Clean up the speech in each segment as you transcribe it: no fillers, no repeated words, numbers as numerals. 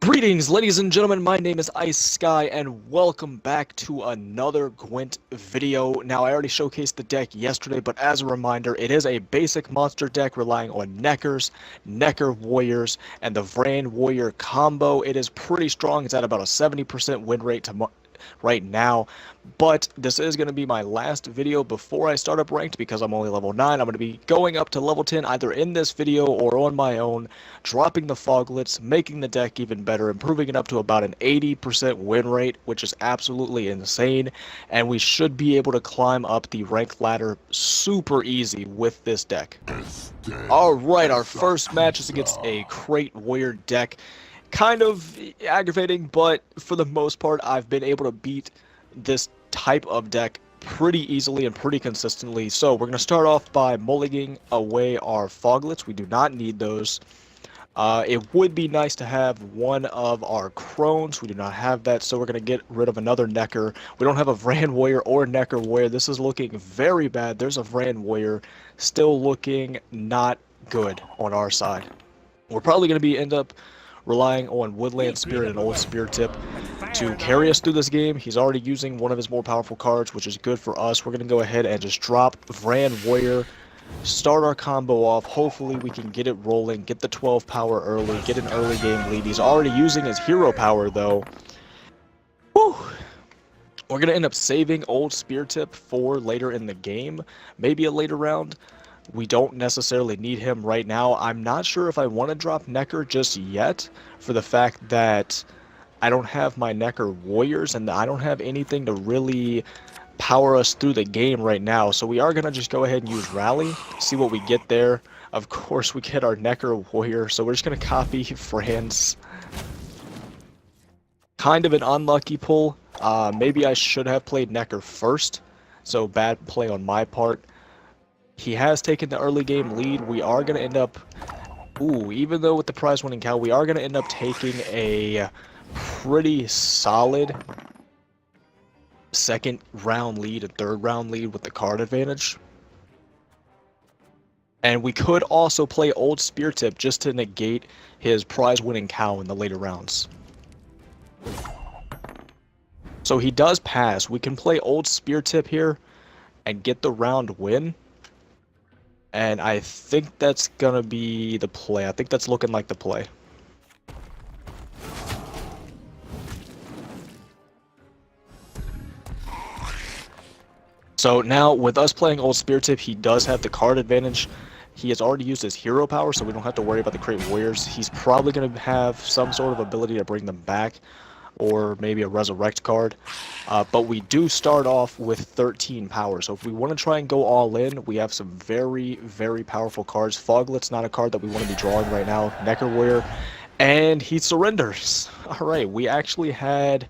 Greetings, ladies and gentlemen, my name is Ice Sky, and welcome back to another Gwent video. Now, I already showcased the deck yesterday, but as a reminder, it is a basic monster deck relying on Neckers, Necker Warriors, and the Vran Warrior combo. It is pretty strong. It's at about a 70% win rate to right now, but this is going to be my last video before I start up ranked because I'm only level 9. I'm going to be going up to level 10 either in this video or on my own, dropping the foglets, making the deck even better, improving it up to about an 80% win rate, which is absolutely insane, and we should be able to climb up the rank ladder super easy with this deck. Alright, our first match is against a Crate Warrior deck. Kind of aggravating, but for the most part, I've been able to beat this type of deck pretty easily and pretty consistently. So we're going to start off by mulliganing away our foglets. We do not need those. It would be nice to have one of our crones. We do not have that, so we're going to get rid of another Necker. We don't have a Vran Warrior or Necker Warrior. This is looking very bad. There's a Vran Warrior still looking not good on our side. We're probably going to end up relying on Woodland Spirit and Old Spear Tip to carry us through this game. He's already using one of his more powerful cards, which is good for us. We're going to go ahead and just drop Vran Warrior, start our combo off. Hopefully we can get it rolling, get the 12 power early, get an early game lead. He's already using his hero power though. Whew. We're going to end up saving Old Spear Tip for later in the game, maybe a later round. We don't necessarily need him right now. I'm not sure if I want to drop Necker just yet for the fact that I don't have my Necker Warriors and I don't have anything to really power us through the game right now. So we are going to just go ahead and use Rally, see what we get there. Of course, we get our Necker Warrior, so we're just going to copy Fran's. Kind of an unlucky pull. Maybe I should have played Necker first, so bad play on my part. He has taken the early game lead. We are going to end up, even though with the prize winning cow, we are going to end up taking a pretty solid second round lead and third round lead with the card advantage. And we could also play Old Spear Tip just to negate his prize winning cow in the later rounds. So he does pass. We can play Old Spear Tip here and get the round win. And I think that's going to be the play. I think that's looking like the play. So now, with us playing Old Spear Tip, he does have the card advantage. He has already used his hero power, so we don't have to worry about the Crate Warriors. He's probably going to have some sort of ability to bring them back, or maybe a Resurrect card. But we do start off with 13 power, so if we want to try and go all in, we have some very, very powerful cards. Foglet's not a card that we want to be drawing right now. Necker Warrior, and he surrenders. Alright, we actually had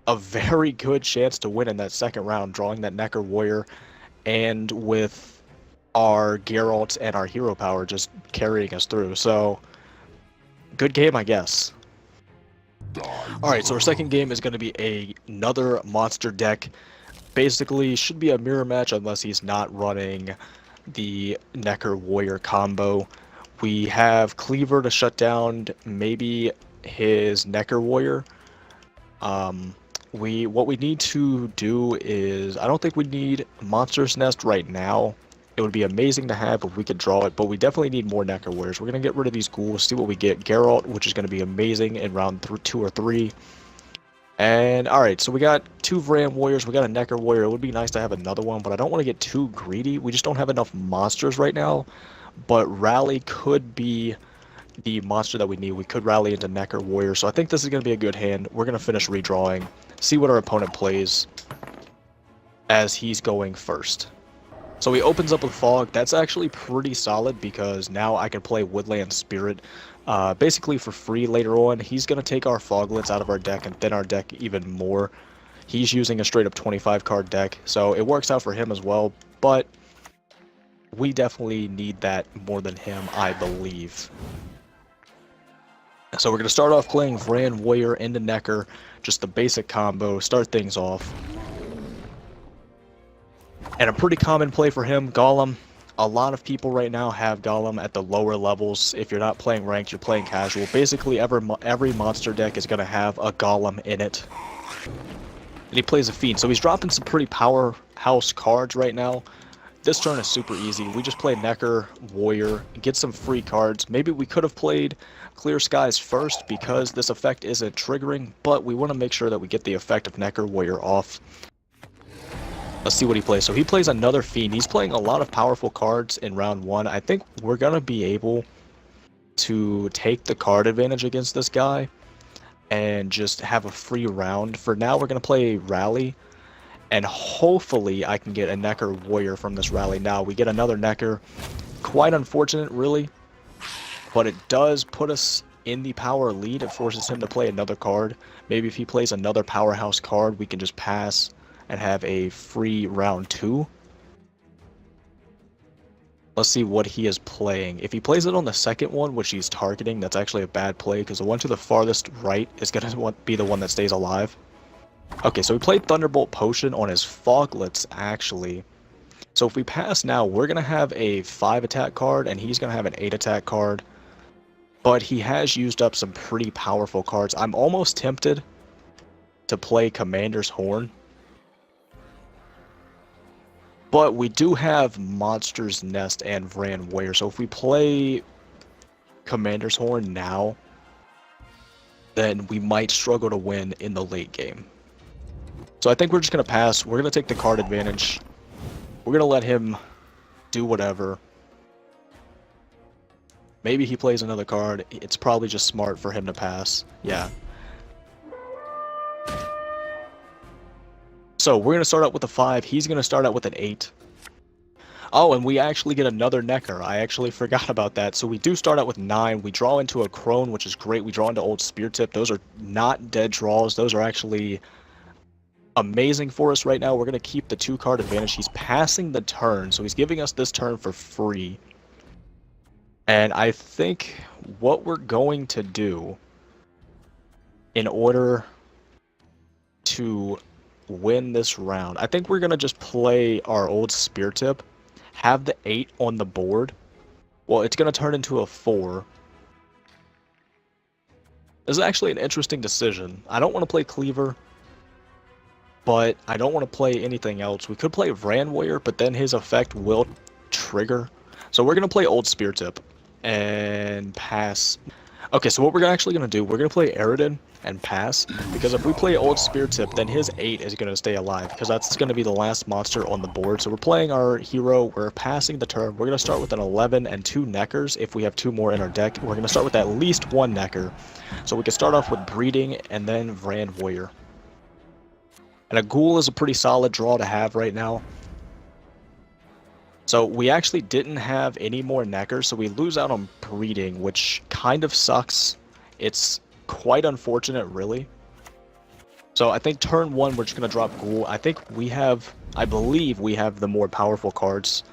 a very good chance to win in that second round, drawing that Necker Warrior, and with our Geralt and our hero power just carrying us through. So, good game, I guess. Alright, so our second game is going to be another monster deck. Basically, should be a mirror match unless he's not running the Necker Warrior combo. We have Cleaver to shut down maybe his Necker Warrior. What we need to do is, I don't think we need Monster's Nest right now. It would be amazing to have if we could draw it, but we definitely need more Necker Warriors. We're going to get rid of these ghouls, see what we get. Geralt, which is going to be amazing in round 2 or 3. And, alright, so we got 2 Vran Warriors, we got a Necker Warrior. It would be nice to have another one, but I don't want to get too greedy. We just don't have enough monsters right now. But Rally could be the monster that we need. We could rally into Necker Warrior, so I think this is going to be a good hand. We're going to finish redrawing, see what our opponent plays as he's going first. So he opens up with Fog. That's actually pretty solid because now I can play Woodland Spirit basically for free later on. He's going to take our Foglets out of our deck and thin our deck even more. He's using a straight up 25 card deck, so it works out for him as well, but we definitely need that more than him, I believe. So we're going to start off playing Vran Warrior into Necker, just the basic combo, start things off. And a pretty common play for him, Golem. a lot of people right now have Golem at the lower levels. If you're not playing ranked, you're playing casual. Basically, every monster deck is going to have a Golem in it. And he plays a Fiend, so he's dropping some pretty powerhouse cards right now. This turn is super easy. We just play Necker, Warrior, get some free cards. Maybe we could have played Clear Skies first because this effect isn't triggering, but we want to make sure that we get the effect of Necker, Warrior off. Let's see what he plays. So he plays another Fiend. He's playing a lot of powerful cards in round 1. I think we're going to be able to take the card advantage against this guy and just have a free round. For now, we're going to play Rally, and hopefully I can get a Necker Warrior from this Rally. Now, we get another Necker. Quite unfortunate, really, but it does put us in the power lead. It forces him to play another card. Maybe if he plays another powerhouse card, we can just pass and have a free round 2. Let's see what he is playing. If he plays it on the second one, which he's targeting, that's actually a bad play because the one to the farthest right is going to be the one that stays alive. Okay, so he played Thunderbolt Potion on his Foglets, actually. So if we pass now, we're going to have a 5 attack card, and he's going to have an 8 attack card. But he has used up some pretty powerful cards. I'm almost tempted to play Commander's Horn. But we do have Monster's Nest and Vran Warrior, so if we play Commander's Horn now, then we might struggle to win in the late game. So I think we're just going to pass. We're going to take the card advantage. We're going to let him do whatever. Maybe he plays another card. It's probably just smart for him to pass. Yeah. So we're going to start out with a 5. He's going to start out with an 8. Oh, and we actually get another Necker. I actually forgot about that. So we do start out with 9. We draw into a Crone, which is great. We draw into Old Spear Tip. Those are not dead draws. Those are actually amazing for us right now. We're going to keep the 2-card advantage. He's passing the turn, so he's giving us this turn for free. And I think what we're going to do in order to win this round, I think we're going to just play our Old Spear Tip, have the 8 on the board. Well, it's going to turn into a 4. This is actually an interesting decision. I don't want to play Cleaver, but I don't want to play anything else. We could play Vran Warrior, but then his effect will trigger. So we're going to play Old Spear Tip and pass. Okay, so what we're actually going to do, we're going to play Aridin and pass, because if we play Old Spear Tip, then his 8 is going to stay alive, because that's going to be the last monster on the board. So we're playing our hero, we're passing the turn, we're going to start with an 11 and 2 Neckers. If we have 2 more in our deck, we're going to start with at least 1 Necker. So we can start off with Breeding and then Vran Warrior. And a Ghoul is a pretty solid draw to have right now. So we actually didn't have any more Neckers, so we lose out on Breeding, which kind of sucks. It's quite unfortunate, really. So I think turn 1, we're just going to drop Ghoul. I believe we have the more powerful cards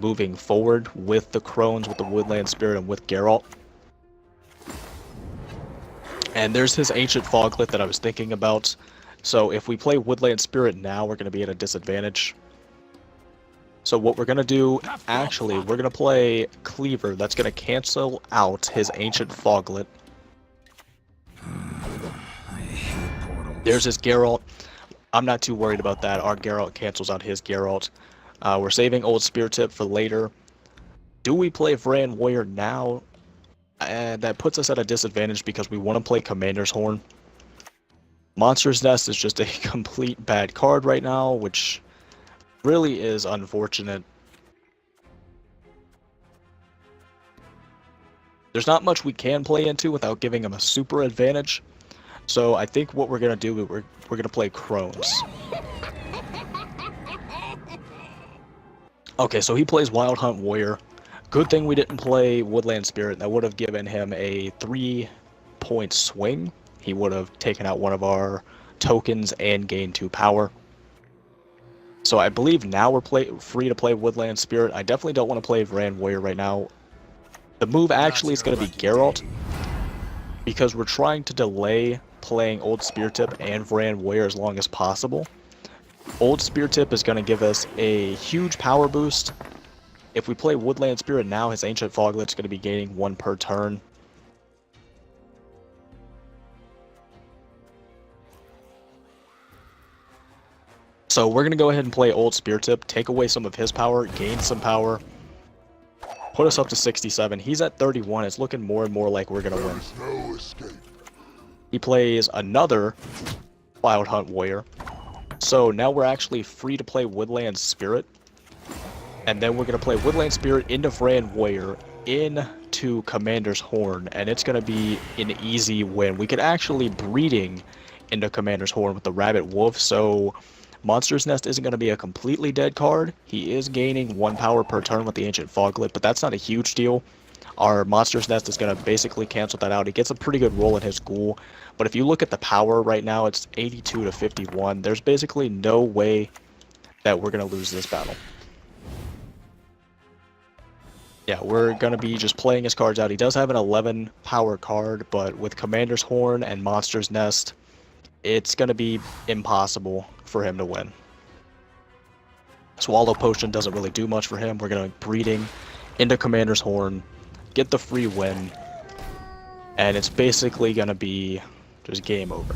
moving forward with the Crones, with the Woodland Spirit, and with Geralt. And there's his Ancient Foglet that I was thinking about. So if we play Woodland Spirit now, we're going to be at a disadvantage. So what we're going to do, actually, we're going to play Cleaver. That's going to cancel out his Ancient Foglet. There's his Geralt. I'm not too worried about that. Our Geralt cancels out his Geralt. We're saving Old Spear Tip for later. Do we play Vran Warrior now? That puts us at a disadvantage because we want to play Commander's Horn. Monster's Nest is just a complete bad card right now, which really is unfortunate. There's not much we can play into without giving him a super advantage. So I think what we're going to do, we're going to play Crones. Okay, so he plays Wild Hunt Warrior. Good thing we didn't play Woodland Spirit. That would have given him a 3-point swing. He would have taken out one of our tokens and gained 2 power. So I believe now we're free to play Woodland Spirit. I definitely don't want to play Vran Warrior right now. The move actually is going to be Geralt, because we're trying to delay playing Old Spear Tip and Vran Warrior as long as possible. Old Spear Tip is going to give us a huge power boost. If we play Woodland Spirit now, his Ancient Foglet's going to be gaining 1 per turn. So we're going to go ahead and play Old Spear Tip, take away some of his power, gain some power, put us up to 67. He's at 31. It's looking more and more like we're going to win. No escape. He plays another Cloud Hunt Warrior. So now we're actually free to play Woodland Spirit. And then we're going to play Woodland Spirit into Fran Warrior into Commander's Horn. And it's going to be an easy win. We could actually breeding into Commander's Horn with the Rabbit Wolf. So Monster's Nest isn't going to be a completely dead card. He is gaining 1 power per turn with the Ancient Foglet, but that's not a huge deal. Our Monster's Nest is going to basically cancel that out. He gets a pretty good roll in his Ghoul, but if you look at the power right now, it's 82 to 51. There's basically no way that we're going to lose this battle. Yeah, we're going to be just playing his cards out. He does have an 11 power card, but with Commander's Horn and Monster's Nest, it's going to be impossible for him to win. Swallow Potion doesn't really do much for him. We're going to breeding into Commander's Horn, get the free win, and it's basically going to be just game over.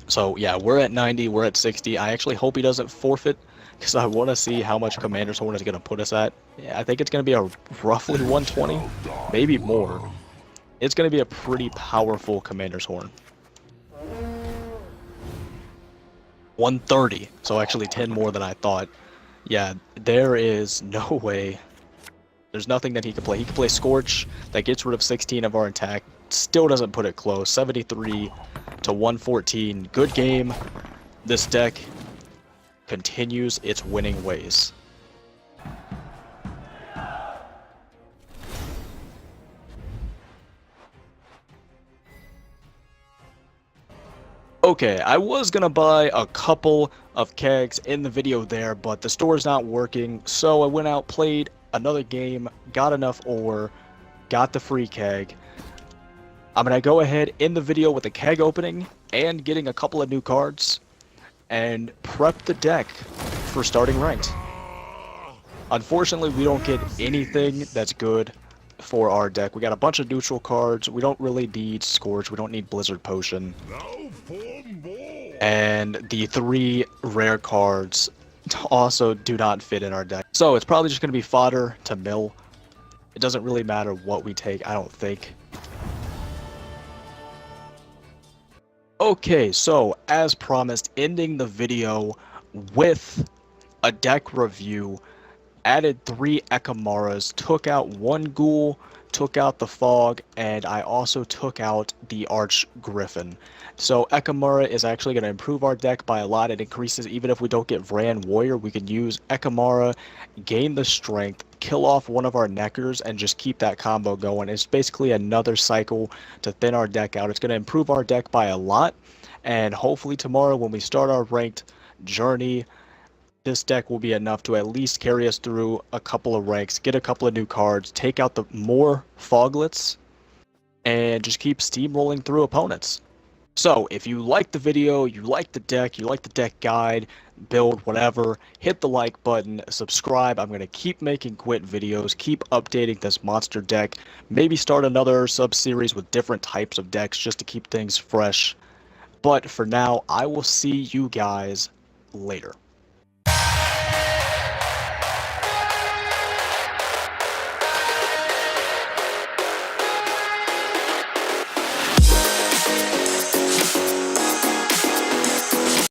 So yeah, we're at 90, we're at 60. I actually hope he doesn't forfeit, because I want to see how much Commander's Horn is going to put us at. Yeah, I think it's going to be a roughly 120, maybe more. It's going to be a pretty powerful Commander's Horn. 130, so actually 10 more than I thought. Yeah, there is no way. There's nothing that he can play. He can play Scorch, that gets rid of 16 of our attack. Still doesn't put it close. 73 to 114. Good game. This deck continues its winning ways. Okay, I was gonna buy a couple of kegs in the video there, but the store's not working, so I went out, played another game, got enough ore, got the free keg. I'm gonna go ahead in the video with the keg opening and getting a couple of new cards and prep the deck for starting ranked. Unfortunately, we don't get anything that's good for our deck. We got a bunch of neutral cards. We don't really need Scorch. We don't need Blizzard Potion. And the 3 rare cards also do not fit in our deck. So it's probably just going to be fodder to mill. It doesn't really matter what we take, I don't think. Okay, so as promised, ending the video with a deck review. Added 3 Ekamaras, took out 1 Ghoul, took out the Fog, and I also took out the Arch Griffin. So Ekamara is actually going to improve our deck by a lot. It increases, even if we don't get Vran Warrior, we can use Ekamara, gain the strength, kill off one of our Neckers, and just keep that combo going. It's basically another cycle to thin our deck out. It's going to improve our deck by a lot, and hopefully tomorrow when we start our ranked journey, this deck will be enough to at least carry us through a couple of ranks, get a couple of new cards, take out the more Foglets, and just keep steamrolling through opponents. So, if you like the video, you like the deck, you like the deck guide, build, whatever, hit the like button, subscribe. I'm going to keep making Gwent videos, keep updating this monster deck, maybe start another sub-series with different types of decks just to keep things fresh. But for now, I will see you guys later.